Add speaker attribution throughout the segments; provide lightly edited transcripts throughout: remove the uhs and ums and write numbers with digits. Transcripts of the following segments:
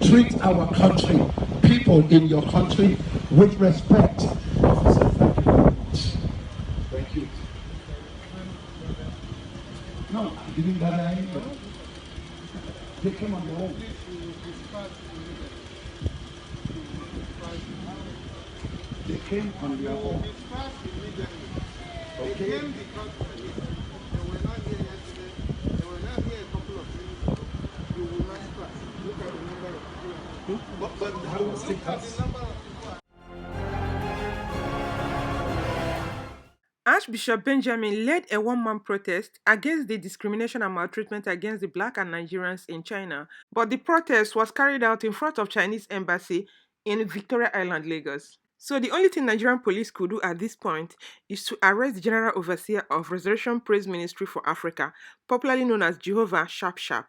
Speaker 1: treat our country, people in your country with respect. Thank you. No, I didn't gather anybody. They came on their own. They came on their own. Okay. They came because they were not here yesterday. They were not here a couple of minutes ago. You will not pass. Look at the number of people. But how will still pass?
Speaker 2: Archbishop Benjamin led a one-man protest against the discrimination and maltreatment against the Black and Nigerians in China, but the protest was carried out in front of Chinese embassy in Victoria Island, Lagos. So the only thing Nigerian police could do at this point is to arrest the General Overseer of Resurrection Praise Ministry for Africa, popularly known as Jehovah Sharp Sharp,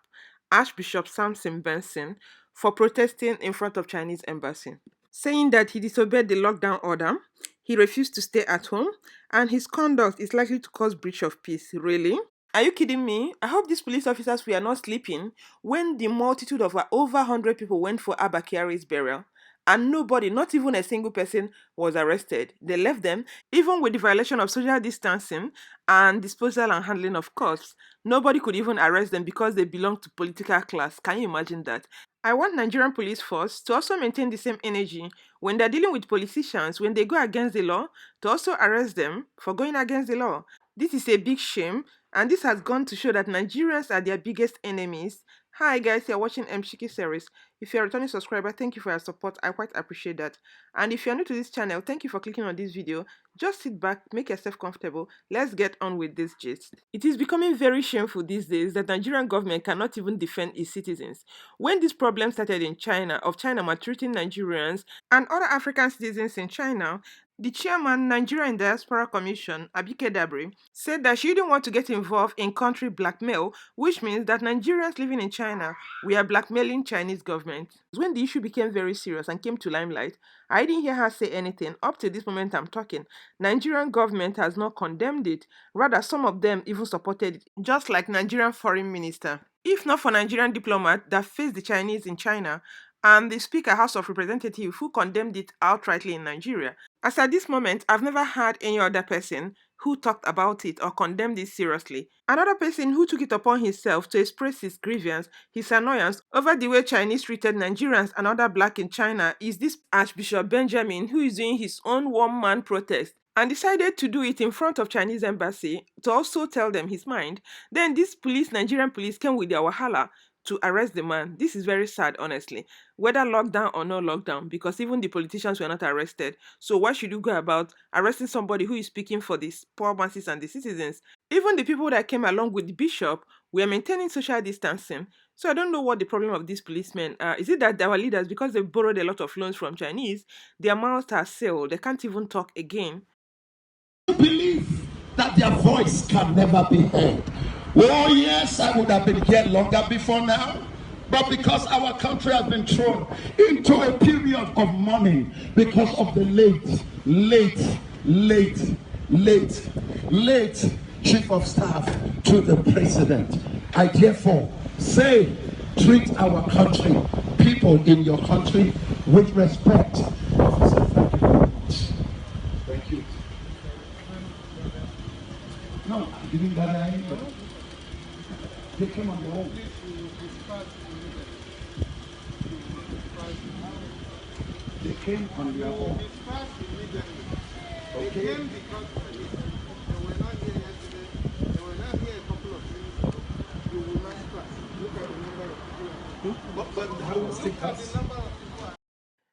Speaker 2: Archbishop Samson Benson, for protesting in front of Chinese embassy, saying that he disobeyed the lockdown order, he refused to stay at home, and his conduct is likely to cause breach of peace. Really? Are you kidding me? I hope these police officers were not sleeping when the multitude of over 100 people went for Abba Kyari's burial and nobody, not even a single person, was arrested. They left them, even with the violation of social distancing and disposal and handling of corpse. Nobody could even arrest them because they belong to political class. Can you imagine that? I want Nigerian police force to also maintain the same energy when they're dealing with politicians, when they go against the law, to also arrest them for going against the law. This is a big shame, and this has gone to show that Nigerians are their biggest enemies. Hi guys, you're watching Mshiki series. If you're a returning subscriber, thank you for your support. I quite appreciate that. And if you're new to this channel, thank you for clicking on this video. Just sit back, make yourself comfortable. Let's get on with this gist. It is becoming very shameful these days that Nigerian government cannot even defend its citizens. When this problem started in China, of China maltreating Nigerians and other African citizens in China, the chairman, Nigerian Diaspora Commission, Abike Dabri, said that she didn't want to get involved in country blackmail, which means that Nigerians living in China, we are blackmailing Chinese government. When the issue became very serious and came to limelight, I didn't hear her say anything. Up to this moment I'm talking, Nigerian government has not condemned it. Rather, some of them even supported it, just like Nigerian foreign minister. If not for Nigerian diplomat that faced the Chinese in China, and the Speaker House of Representatives who condemned it outrightly in Nigeria. As at this moment, I've never heard any other person who talked about it or condemned it seriously. Another person who took it upon himself to express his grievance, his annoyance over the way Chinese treated Nigerians and other black in China is this Archbishop Benjamin, who is doing his own one-man protest and decided to do it in front of Chinese embassy to also tell them his mind. Then this police, Nigerian police, came with their wahala to arrest the man. This is very sad, honestly. Whether lockdown or no lockdown, because even the politicians were not arrested. So why should you go about arresting somebody who is speaking for the poor masses and the citizens? Even the people that came along with the bishop were maintaining social distancing. So I don't know what the problem of these policemen are. Is it that our leaders, because they've borrowed a lot of loans from Chinese, their mouths are sealed, they can't even talk again?
Speaker 1: Believe that their voice can never be heard. Oh yes, I would have been here longer before now, but because our country has been thrown into a period of mourning because of the late chief of staff to the president, I therefore say, treat our country, people in your country with respect. Thank you. No, I didn't gather anybody. They came on their own. They came on their own. Okay. They came because they were not here yesterday. They were not here a couple of minutes ago. You will not pass. Look at the number of people. But how will still pass?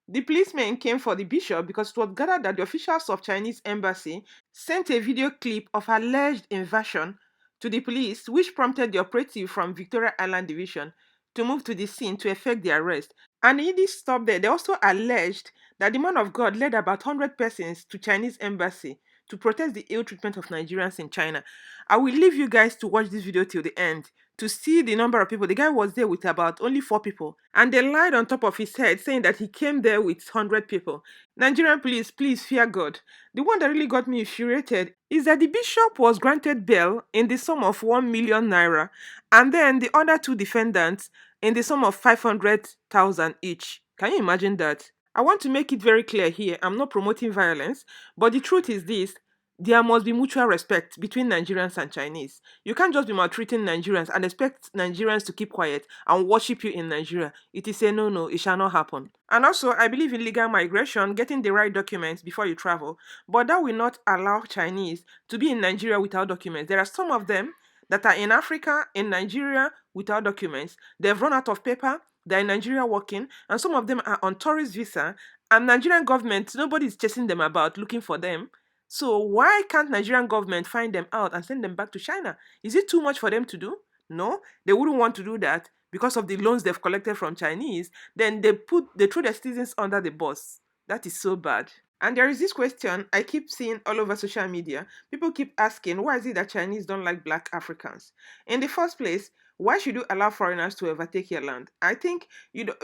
Speaker 2: The policemen came for the bishop because it was gathered that the officials of Chinese embassy sent a video clip of alleged invasion to the police, which prompted the operative from Victoria Island Division to move to the scene to effect the arrest. And in this stop there, they also alleged that the man of God led about 100 persons to Chinese embassy to protest the ill treatment of Nigerians in China. I will leave you guys to watch this video till the end to see the number of people. The guy was there with about only 4 people, and they lied on top of his head saying that he came there with 100 people. Nigerian police, please fear God. The one that really got me infuriated is that the bishop was granted bail in the sum of 1 million naira, and then the other 2 defendants in the sum of 500,000 each. Can you imagine that? I want to make it very clear here, I'm not promoting violence, but the truth is this: there must be mutual respect between Nigerians and Chinese. You can't just be maltreating Nigerians and expect Nigerians to keep quiet and worship you in Nigeria. It is a no, it shall not happen. And also, I believe in legal migration, getting the right documents before you travel, but that will not allow Chinese to be in Nigeria without documents. There are some of them that are in Africa, in Nigeria, without documents. They've run out of paper, they're in Nigeria working, and some of them are on tourist visa, and Nigerian government, nobody's chasing them about looking for them. So why can't Nigerian government find them out and send them back to China? Is it too much for them to do? No, they wouldn't want to do that because of the loans they've collected from Chinese. Then they throw their citizens under the bus. That is so bad. And there is this question I keep seeing all over social media. People keep asking, why is it that Chinese don't like black Africans? In the first place, why should you allow foreigners to overtake your land? I think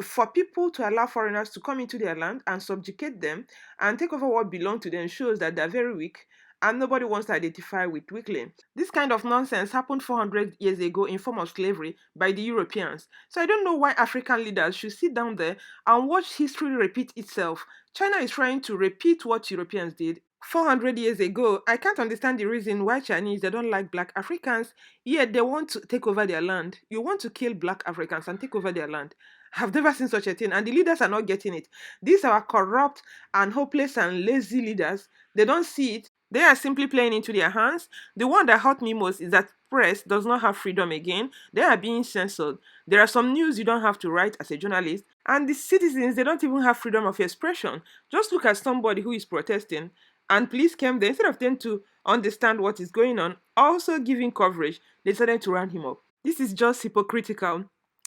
Speaker 2: for people to allow foreigners to come into their land and subjugate them and take over what belongs to them shows that they're very weak, and nobody wants to identify with weakling. This kind of nonsense happened 400 years ago in form of slavery by the Europeans. So I don't know why African leaders should sit down there and watch history repeat itself. China is trying to repeat what Europeans did 400 years ago. I can't understand the reason why Chinese, they don't like black Africans, yet they want to take over their land. You want to kill black Africans and take over their land. I've never seen such a thing, and the leaders are not getting it. These are corrupt and hopeless and lazy leaders. They don't see it. They are simply playing into their hands. The one that hurt me most is that press does not have freedom again. They are being censored. There are some news you don't have to write as a journalist, and the citizens, they don't even have freedom of expression. Just look at somebody who is protesting, and police came there. Instead of them to understand what is going on, also giving coverage, they decided to round him up. This is just hypocritical.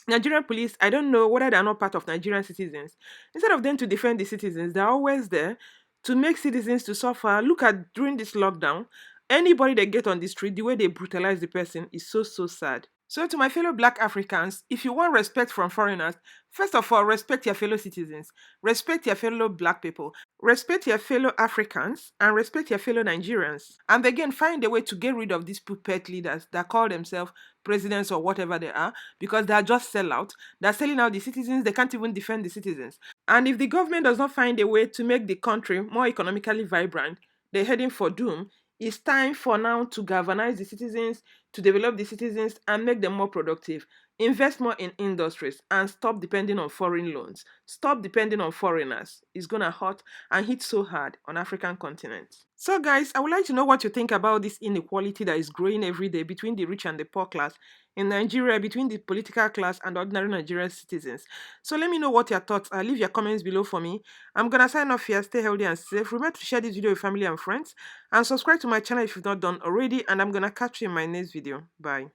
Speaker 2: Nigerian police, I don't know whether they are not part of Nigerian citizens. Instead of them to defend the citizens, they're always there to make citizens to suffer. Look at during this lockdown, anybody that get on the street, the way they brutalize the person is so sad. So to my fellow black Africans, if you want respect from foreigners, first of all, respect your fellow citizens, respect your fellow black people, respect your fellow Africans, and respect your fellow Nigerians. And again, find a way to get rid of these puppet leaders that call themselves presidents or whatever they are, because they are just sellout. They're selling out the citizens, they can't even defend the citizens. And if the government does not find a way to make the country more economically vibrant, they're heading for doom. It's time for now to galvanize the citizens, to develop the citizens and make them more productive. Invest more in industries and stop depending on foreign loans. Stop depending on foreigners. It's gonna hurt and hit so hard on African continent. So guys, I would like to know what you think about this inequality that is growing every day between the rich and the poor class in Nigeria, between the political class and ordinary Nigerian citizens. So let me know what your thoughts are. Leave your comments below for me. I'm gonna sign off here. Stay healthy and safe. Remember to share this video with family and friends, and subscribe to my channel if you've not done already, and I'm gonna catch you in my next video. Bye.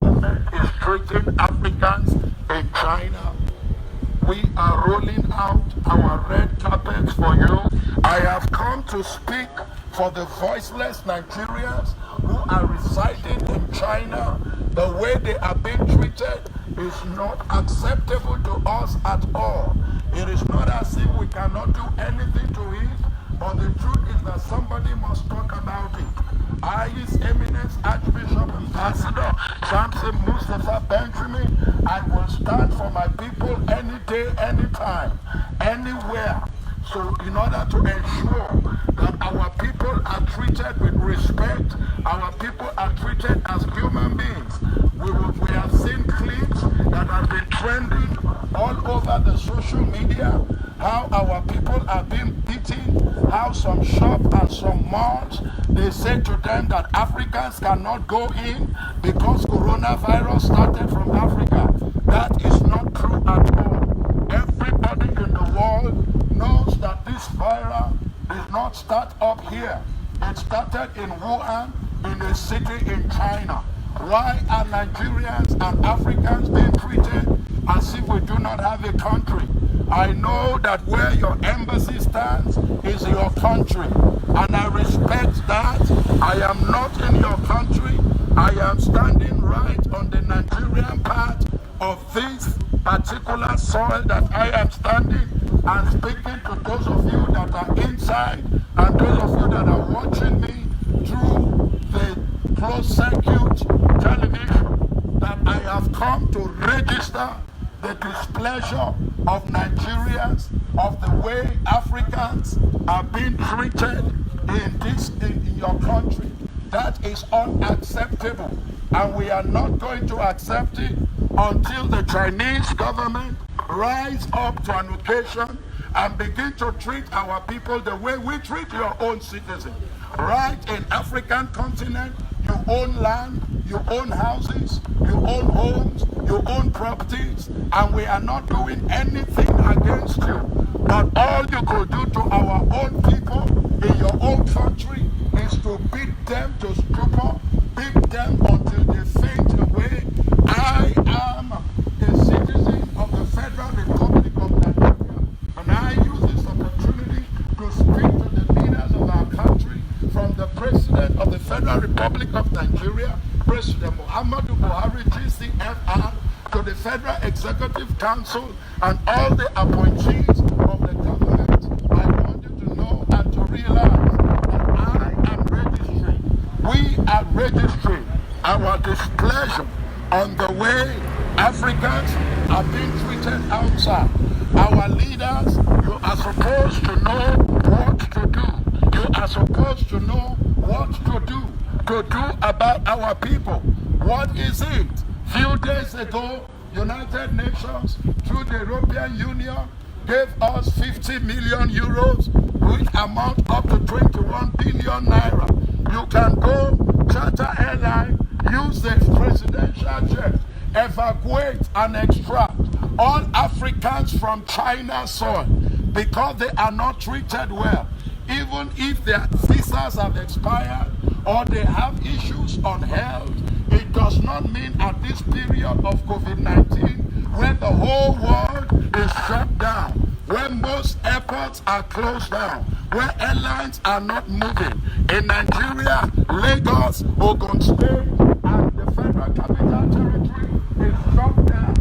Speaker 1: Is treating Africans in China. We are rolling out our red carpet for you. I have come to speak for the voiceless Nigerians who are residing in China. The way they are being treated is not acceptable to us at all. It is not as if we cannot do anything to it, but the truth is that somebody must talk about it. I, His Eminence Archbishop Ambassador Samson Mustafa Benjamin, I will stand for my people any day, anytime, anywhere. So in order to ensure that our people are treated with respect, our people are treated as human beings, we have seen clips that have been trending all over the social media, how our people are being beaten, how some shops and some malls, they say to them that Africans cannot go in because coronavirus started from Africa. That is not true at all. Everybody in the world knows that this virus did not start up here. It started in Wuhan, in a city in China. Why are Nigerians and Africans being treated as if we do not have a country? I know that where your embassy stands is your country, and I respect that. I am not in your country. I am standing right on the Nigerian part of this particular soil that I am standing, and speaking to those of you that are inside and those of you that are watching me through the closed circuit television, that I have come to register the displeasure of Nigerians, of the way Africans are being treated in your country. That is unacceptable, and we are not going to accept it until the Chinese government rise up to an occasion and begin to treat our people the way we treat your own citizens. Right in African continent, you own land, you own houses, you own homes, you own properties, and we are not doing anything against you. But all you could do to our own people in your own country is to beat them to stupor, beat them until they faint away. I am a citizen of the Federal Republic of Nigeria, and I use this opportunity to speak to the leaders of our country, from the President of the Federal Republic of Nigeria, President Muhammadu Buhari, GCFR, to the Federal Executive Council and all the appointees of the government. I want you to know and to realize that I am registering. We are registering our displeasure on the way Africans are being treated outside. Our leaders, you are supposed to know what to do. You are supposed to know what to do about our people. What is it? Few days ago, United Nations, through the European Union, gave us 50 million euros, which amount up to 21 billion naira. You can go, charter airline, use the presidential jet, evacuate and extract all Africans from China soil because they are not treated well. Even if their visas have expired or they have issues on health, it does not mean at this period of COVID-19, when the whole world is shut down, when most airports are closed down, where airlines are not moving. In Nigeria, Lagos, Ogun State, and the Federal Capital Territory is shut down.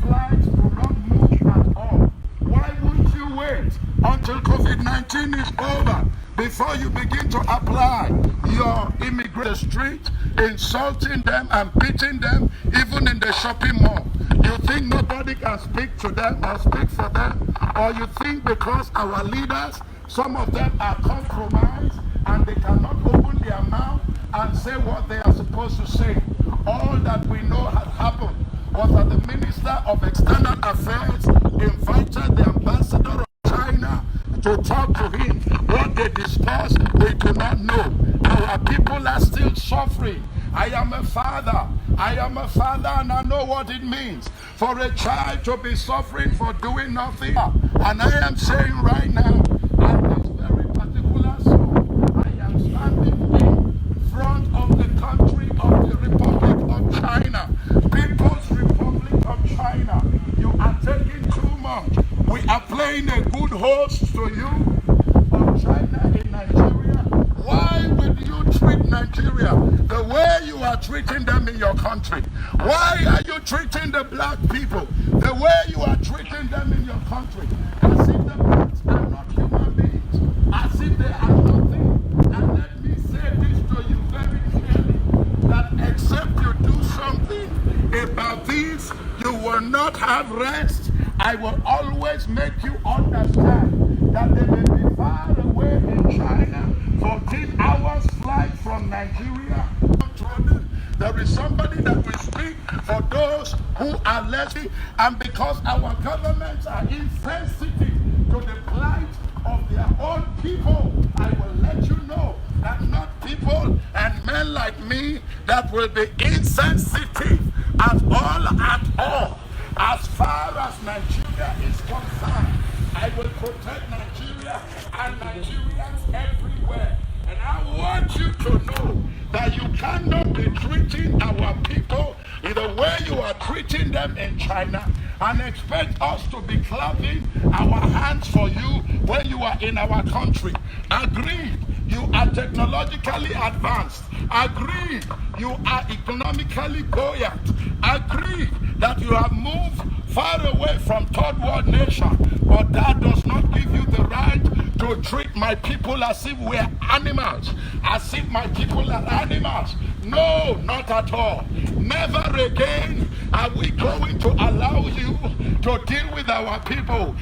Speaker 1: Flights do not move at all. Why wouldn't you wait until COVID-19 is over before you begin to apply your immigration street, insulting them and beating them even in the shopping mall? You think nobody can speak to them or speak for them? Or you think because our leaders, some of them are compromised and they cannot open their mouth and say what they are supposed to say? All that we know had happened was that the Minister of External Affairs invited the ambassador of China to talk to him. What they discussed, we do not know. Our people are still suffering. I am a father, and I know what it means for a child to be suffering for doing nothing. And I am saying right now, at this very particular song, I am standing in front of the country of the Republic of China, People's Republic of China. You are taking too much. We are playing a good host to you of China in Nigeria. Why would you treat Nigeria the way you are treating them in your country? Why are you treating the black people the way you are treating them in your country? As if the blacks are not human beings, as if they are nothing. And let me say this to you very clearly, that except you do something about this, you will not have rest. I will always make you understand that they may be far away in China, 14 hours flight from Nigeria. There is somebody that will speak for those who are less, and because our governments are insensitive to the plight of their own people, I will let you know that not people and men like me that will be insensitive at all. As far as Nigeria is concerned, I will protect Nigeria and Nigerians everywhere. And I want you to know that you cannot be treating our people in the way you are treating them in China and expect us to be clapping our hands for you when you are in our country. Agreed, you are technologically advanced. Agreed, you are economically buoyant. Agreed that you have moved far away from third world nation, but that does not give you the right to treat my people as if we are animals, as if my people are animals. No, not at all. Never again Are we going to allow you to deal with our people